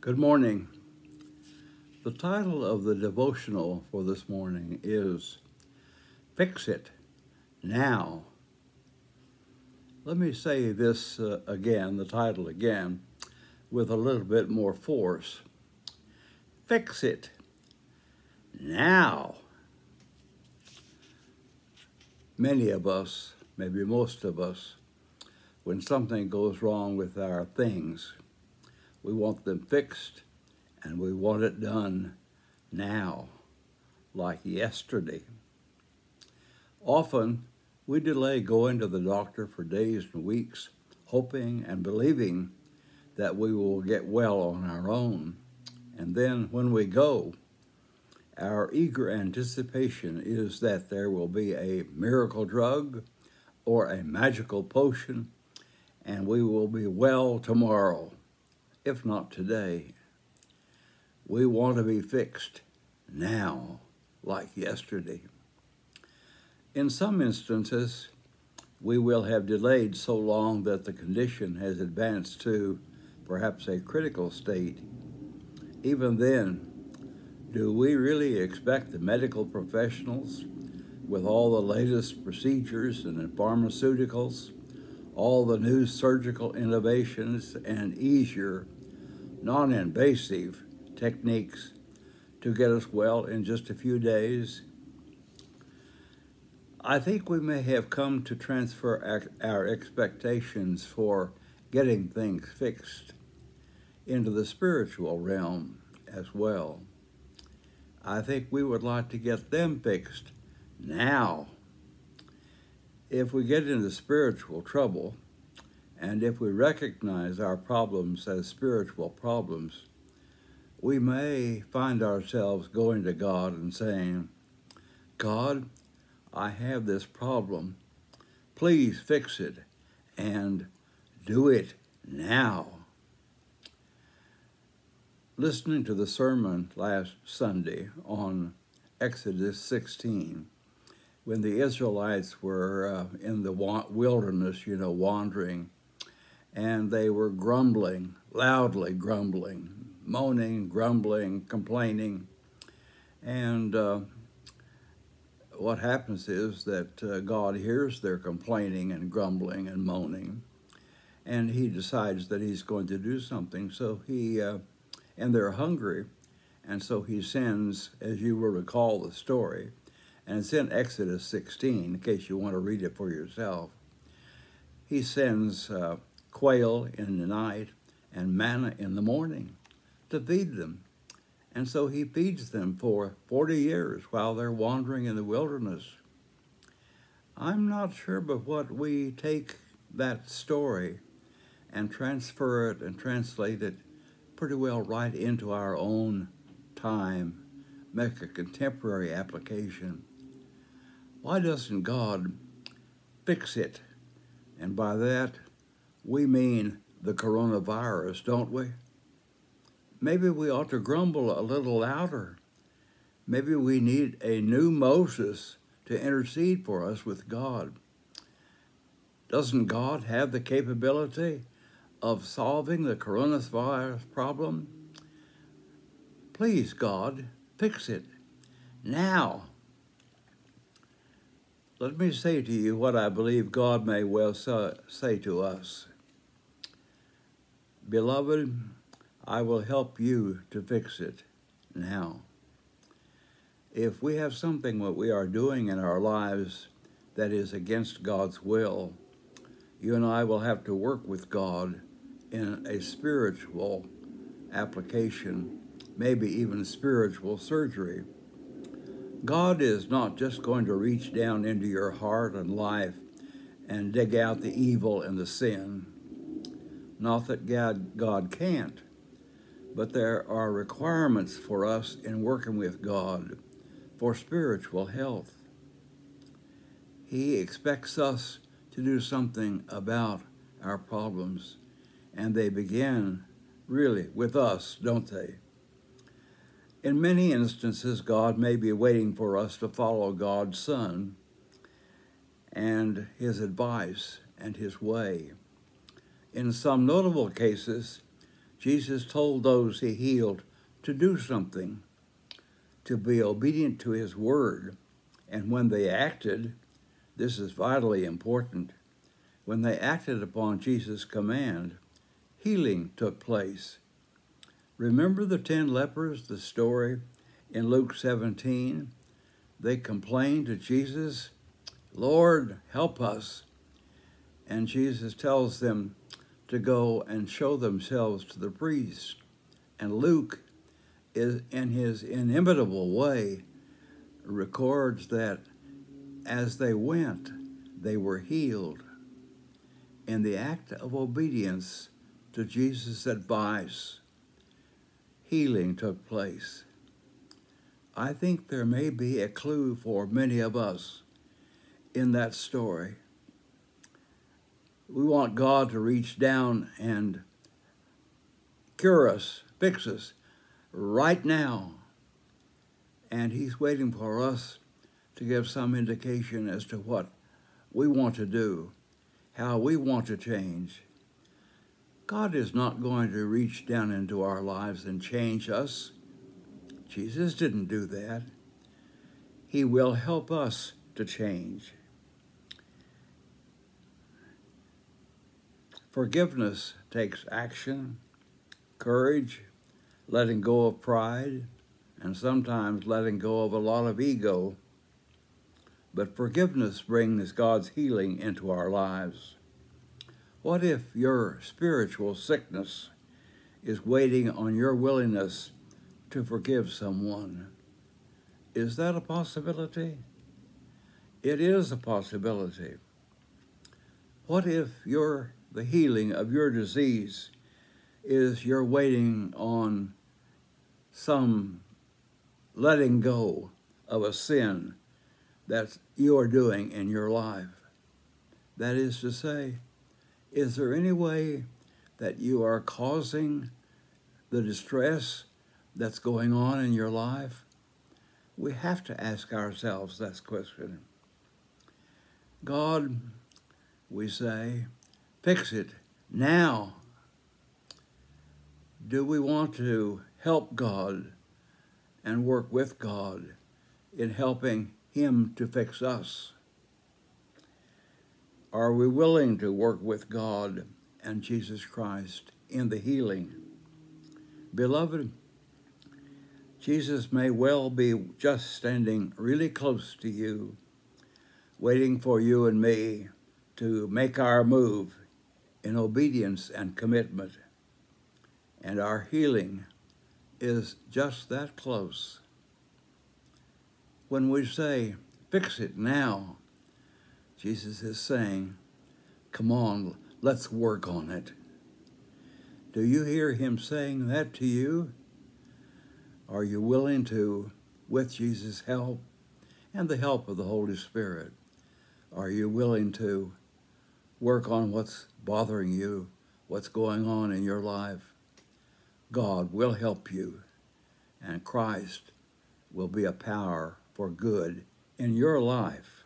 Good morning. The title of the devotional for this morning is Fix It Now. Let me say this again, the title again, with a little bit more force. Fix it now. Many of us, maybe most of us, when something goes wrong with our things, we want them fixed and we want it done now, like yesterday. Often, we delay going to the doctor for days and weeks, hoping and believing that we will get well on our own. And then when we go, our eager anticipation is that there will be a miracle drug or a magical potion, and we will be well tomorrow, if not today. We want to be fixed now, like yesterday. In some instances, we will have delayed so long that the condition has advanced to perhaps a critical state. Even then, do we really expect the medical professionals, with all the latest procedures and pharmaceuticals, all the new surgical innovations and easier, non-invasive techniques to get us well in just a few days? I think we may have come to transfer our expectations for getting things fixed into the spiritual realm as well. I think we would like to get them fixed now. If we get into spiritual trouble, and if we recognize our problems as spiritual problems, we may find ourselves going to God and saying, God, I have this problem. Please fix it and do it now. Listening to the sermon last Sunday on Exodus 16, when the Israelites were in the wilderness, wandering, and they were grumbling, loudly grumbling, moaning, grumbling, complaining. And what happens is that God hears their complaining and grumbling and moaning, and he decides that he's going to do something. So and they're hungry, and so he sends, as you will recall the story, and it's in Exodus 16, in case you want to read it for yourself. He sends quail in the night and manna in the morning to feed them. And so he feeds them for 40 years while they're wandering in the wilderness. I'm not sure but what we take that story and transfer it and translate it pretty well right into our own time, make a contemporary application. Why doesn't God fix it? And by that, we mean the coronavirus, don't we? Maybe we ought to grumble a little louder. Maybe we need a new Moses to intercede for us with God. Doesn't God have the capability of solving the coronavirus problem? Please, God, fix it now. Let me say to you what I believe God may well say to us. Beloved, I will help you to fix it now. If we have something that we are doing in our lives that is against God's will, you and I will have to work with God in a spiritual application, maybe even spiritual surgery. God is not just going to reach down into your heart and life and dig out the evil and the sin. Not that God can't, but there are requirements for us in working with God for spiritual health. He expects us to do something about our problems, and they begin really with us, don't they? In many instances, God may be waiting for us to follow God's Son and his advice and his way. In some notable cases, Jesus told those he healed to do something, to be obedient to his word. And when they acted, this is vitally important, when they acted upon Jesus' command, healing took place. Remember the 10 lepers, the story in Luke 17? They complained to Jesus, "Lord, help us." And Jesus tells them to go and show themselves to the priest. And Luke, is in his inimitable way, records that as they went, they were healed. In the act of obedience to Jesus' advice, healing took place. I think there may be a clue for many of us in that story. We want God to reach down and cure us, fix us right now. And he's waiting for us to give some indication as to what we want to do, how we want to change. God is not going to reach down into our lives and change us. Jesus didn't do that. He will help us to change. Forgiveness takes action, courage, letting go of pride, and sometimes letting go of a lot of ego. But forgiveness brings God's healing into our lives. What if your spiritual sickness is waiting on your willingness to forgive someone? Is that a possibility? It is a possibility. What if the healing of your disease is you're waiting on some letting go of a sin that you are doing in your life? That is to say, is there any way that you are causing the distress that's going on in your life? We have to ask ourselves that question. God, we say, fix it now. Do we want to help God and work with God in helping him to fix us? Are we willing to work with God and Jesus Christ in the healing? Beloved, Jesus may well be just standing really close to you, waiting for you and me to make our move in obedience and commitment. And our healing is just that close. When we say, fix it now, Jesus is saying, come on, let's work on it. Do you hear him saying that to you? Are you willing to, with Jesus' help and the help of the Holy Spirit, are you willing to work on what's bothering you, what's going on in your life? God will help you, and Christ will be a power for good in your life.